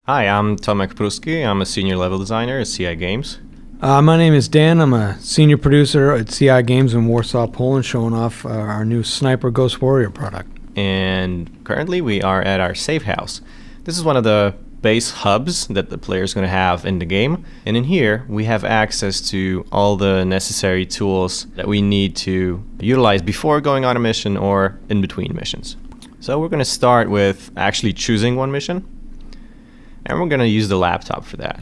Hi, I'm Tomek Pruski. I'm a senior level designer at CI Games. My name is Dan. I'm a senior producer at CI Games in Warsaw, Poland, showing off our new Sniper Ghost Warrior product. And currently we are at our safe house. This is one of the base hubs that the player is going to have in the game. And in here we have access to all the necessary tools that we need to utilize before going on a mission or in between missions. So we're going to start with actually choosing one mission. And we're going to use the laptop for that.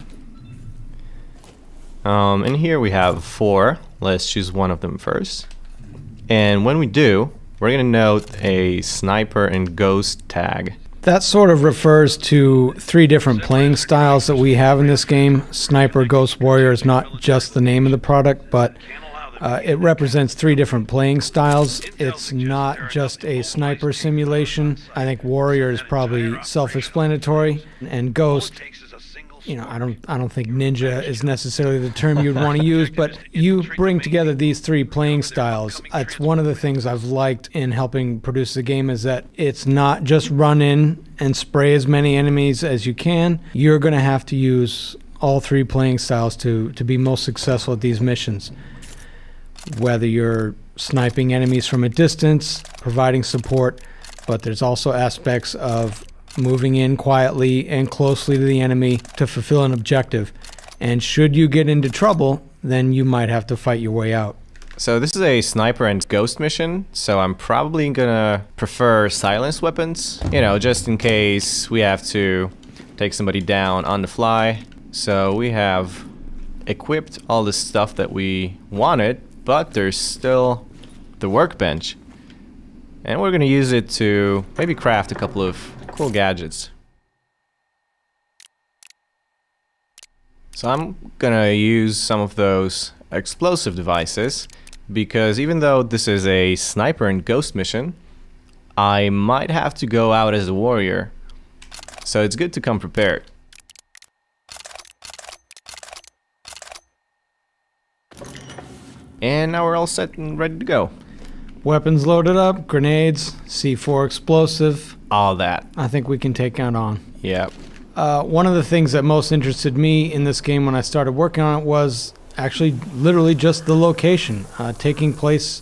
In here we have 4. Let's choose one of them first. And when we do, we're going to note a sniper and ghost tag. That sort of refers to 3 different playing styles that we have in this game. Sniper Ghost Warrior is not just the name of the product, but it represents 3 different playing styles. It's not just a sniper simulation. I think Warrior is probably self-explanatory, and Ghost, I don't think ninja is necessarily the term you'd want to use, but you bring together these 3 playing styles. It's one of the things I've liked in helping produce the game, is that it's not just run in and spray as many enemies as you can. You're going to have to use all 3 playing styles to be most successful at these missions. Whether you're sniping enemies from a distance, providing support, but there's also aspects of moving in quietly and closely to the enemy to fulfill an objective. And should you get into trouble, then you might have to fight your way out. So this is a sniper and ghost mission, so I'm probably gonna prefer silenced weapons, just in case we have to take somebody down on the fly. So we have equipped all the stuff that we wanted, but there's still the workbench. And we're gonna use it to maybe craft a couple of cool gadgets. So I'm gonna use some of those explosive devices, because even though this is a sniper and ghost mission, I might have to go out as a warrior. So it's good to come prepared. And now we're all set and ready to go. Weapons loaded up, grenades, C4 explosive. All that. I think we can take out on. Yep. One of the things that most interested me in this game when I started working on it was actually literally just the location. Taking place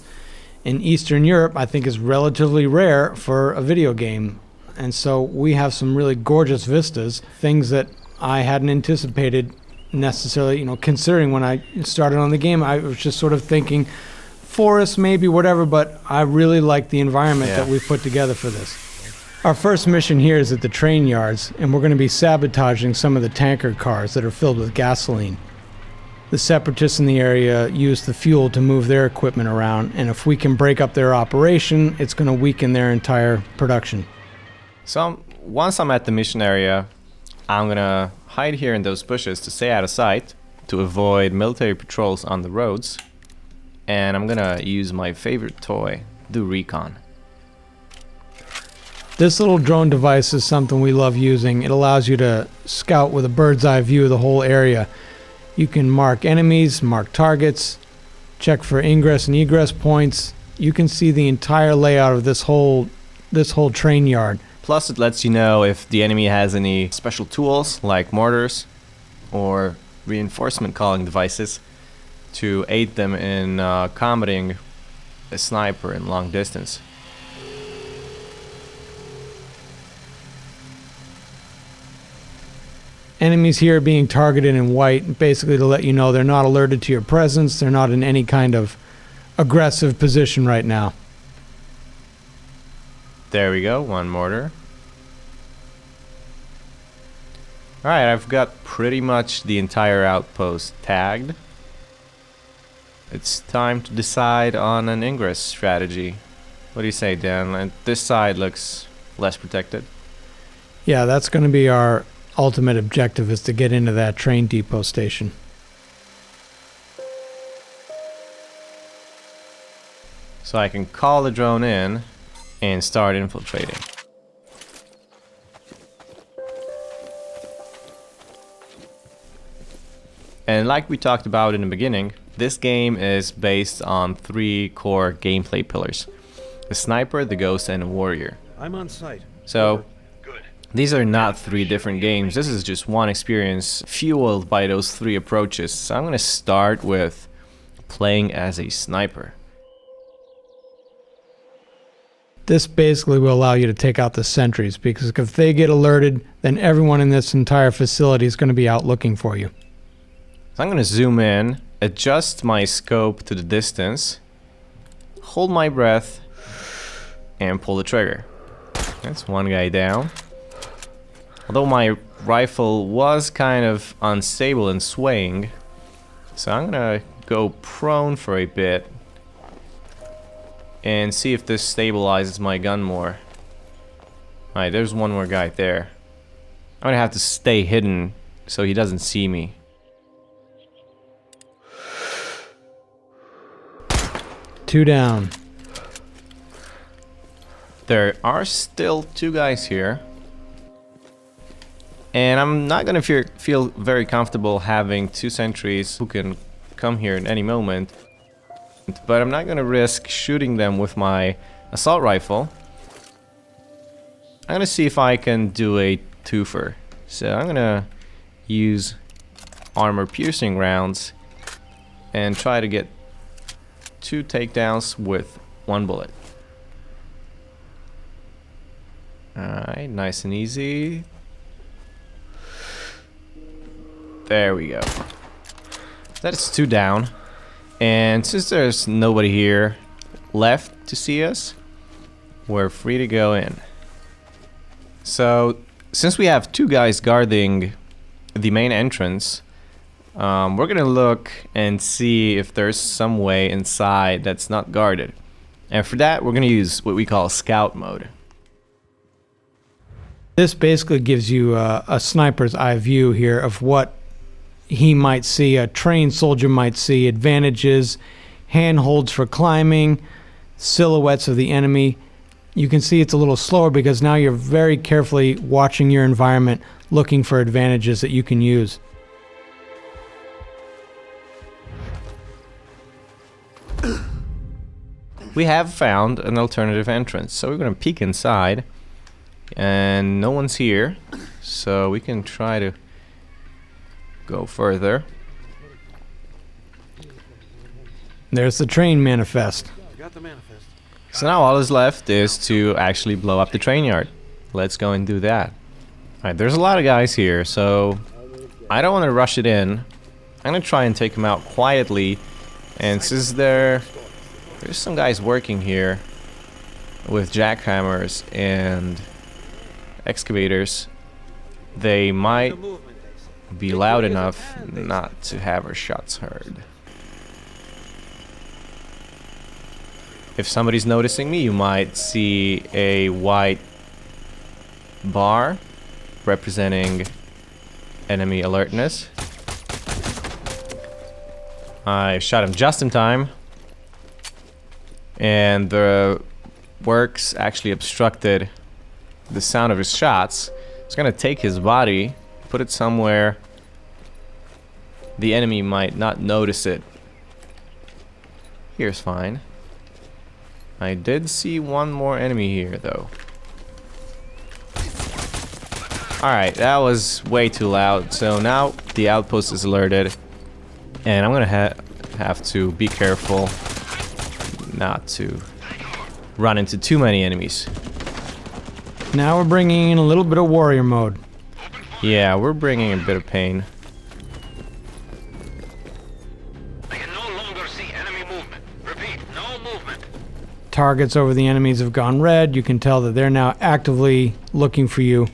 in Eastern Europe, I think, is relatively rare for a video game. And so we have some really gorgeous vistas, things that I hadn't anticipated necessarily, considering when I started on the game. I was just sort of thinking forest, maybe, whatever, but I really like the environment that we've put together for this. Our first mission here is at the train yards, and we're going to be sabotaging some of the tanker cars that are filled with gasoline. The separatists in the area use the fuel to move their equipment around, and if we can break up their operation, it's going to weaken their entire production. So once I'm at the mission area, I'm gonna hide here in those bushes to stay out of sight, to avoid military patrols on the roads. And I'm gonna use my favorite toy, do recon. This little drone device is something we love using. It allows you to scout with a bird's eye view of the whole area. You can mark enemies, mark targets, check for ingress and egress points. You can see the entire layout of this whole train yard. Plus it lets you know if the enemy has any special tools like mortars or reinforcement calling devices to aid them in combating a sniper in long distance. Enemies here are being targeted in white, basically to let you know they're not alerted to your presence, they're not in any kind of aggressive position right now. There we go, one mortar. Alright, I've got pretty much the entire outpost tagged. It's time to decide on an ingress strategy. What do you say, Dan? This side looks less protected. Yeah, that's going to be our ultimate objective, is to get into that train depot station. So I can call the drone in and start infiltrating. And like we talked about in the beginning, this game is based on 3 core gameplay pillars: the sniper, the ghost, and the warrior. I'm on site. So These are not 3 different games. This is just one experience fueled by those 3 approaches. So I'm gonna start with playing as a sniper. This basically will allow you to take out the sentries, because if they get alerted, then everyone in this entire facility is going to be out looking for you. So I'm gonna zoom in, adjust my scope to the distance, hold my breath, and pull the trigger. That's one guy down. Although my rifle was kind of unstable and swaying, so I'm gonna go prone for a bit and see if this stabilizes my gun more. Alright, there's one more guy there. I'm gonna have to stay hidden so he doesn't see me. Two down. There are still 2 guys here. And I'm not gonna feel very comfortable having 2 sentries who can come here at any moment. But I'm not gonna risk shooting them with my assault rifle. I'm gonna see if I can do a twofer. So I'm gonna use armor piercing rounds and try to get 2 takedowns with 1 bullet. Alright, nice and easy. There we go. That's 2 down. And since there's nobody here left to see us, we're free to go in. So, since we have 2 guys guarding the main entrance, we're gonna look and see if there's some way inside that's not guarded. And for that, we're gonna use what we call scout mode. This basically gives you a sniper's eye view here of what he might see, a trained soldier might see, advantages, handholds for climbing, silhouettes of the enemy. You can see it's a little slower because now you're very carefully watching your environment, looking for advantages that you can use. We have found an alternative entrance, so we're gonna peek inside, and no one's here, so we can try to go further. There's the train manifest. So now all that's left is to actually blow up the train yard. Let's go and do that. Alright, there's a lot of guys here, so I don't want to rush it in. I'm gonna try and take them out quietly, and since there's some guys working here with jackhammers and excavators, they might be loud enough not to have our shots heard. If somebody's noticing me, you might see a white bar representing enemy alertness. I shot him just in time, and the works actually obstructed the sound of his shots. It's gonna take his body, put it somewhere the enemy might not notice it. Here's fine. I did see one more enemy here though. Alright, that was way too loud. So now the outpost is alerted, and I'm gonna have to be careful not to run into too many enemies. Now we're bringing in a little bit of warrior mode. Yeah, we're bringing a bit of pain. I can no longer see enemy movement. Repeat, no movement. Targets over the enemies have gone red. You can tell that they're now actively looking for you.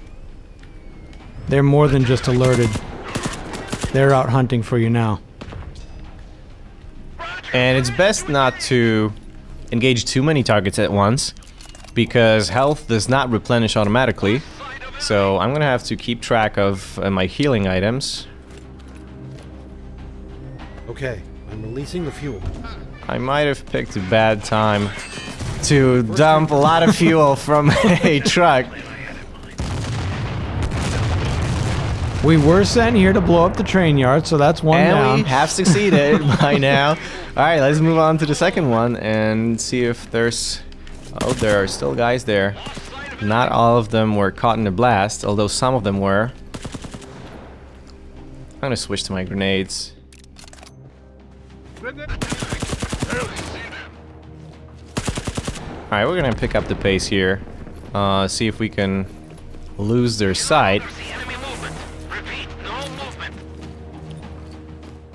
They're more than just alerted. They're out hunting for you now. And it's best not to engage too many targets at once, because health does not replenish automatically. So I'm gonna have to keep track of my healing items. Okay, I'm releasing the fuel. I might have picked a bad time to dump a lot of fuel from a truck. We were sent here to blow up the train yard, so that's one And down. we have succeeded by now. Alright, let's move on to the second one and see if there's... Oh, there are still guys there. Not all of them were caught in the blast, although some of them were. I'm gonna switch to my grenades. Alright, we're gonna pick up the pace here. See if we can lose their sight. See enemy movement. Repeat, no movement.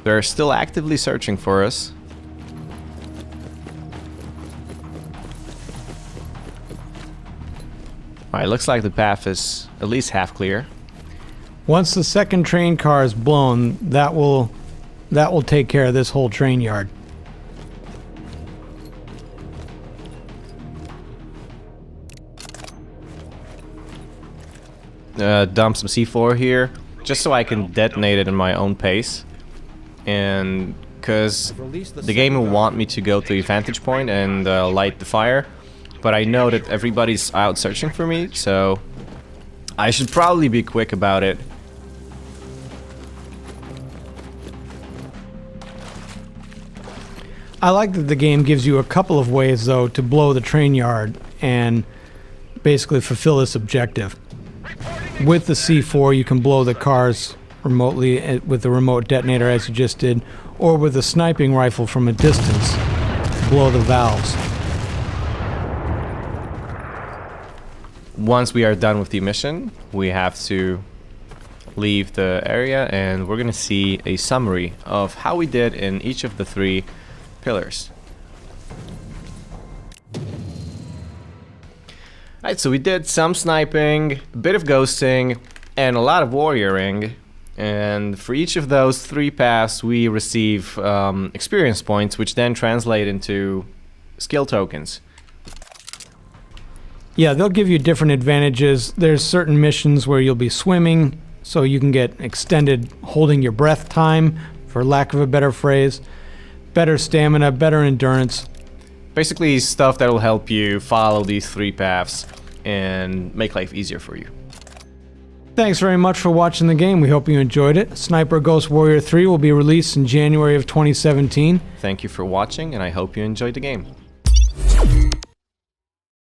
They're still actively searching for us. Alright, looks like the path is at least half clear. Once the second train car is blown, that will take care of this whole train yard. Dump some C4 here, just so I can detonate it in my own pace. And because the game will want me to go to a vantage point and light the fire, but I know that everybody's out searching for me, so I should probably be quick about it. I like that the game gives you a couple of ways, though, to blow the train yard and basically fulfill this objective. With the C4, you can blow the cars remotely with the remote detonator, as you just did, or with a sniping rifle from a distance, blow the valves. Once we are done with the mission, we have to leave the area, and we're gonna see a summary of how we did in each of the 3 pillars. Alright, so we did some sniping, a bit of ghosting, and a lot of warrioring. And for each of those 3 paths, we receive experience points, which then translate into skill tokens. Yeah, they'll give you different advantages. There's certain missions where you'll be swimming, so you can get extended holding your breath time, for lack of a better phrase. Better stamina, better endurance. Basically stuff that will help you follow these 3 paths and make life easier for you. Thanks very much for watching the game. We hope you enjoyed it. Sniper Ghost Warrior 3 will be released in January of 2017. Thank you for watching, and I hope you enjoyed the game.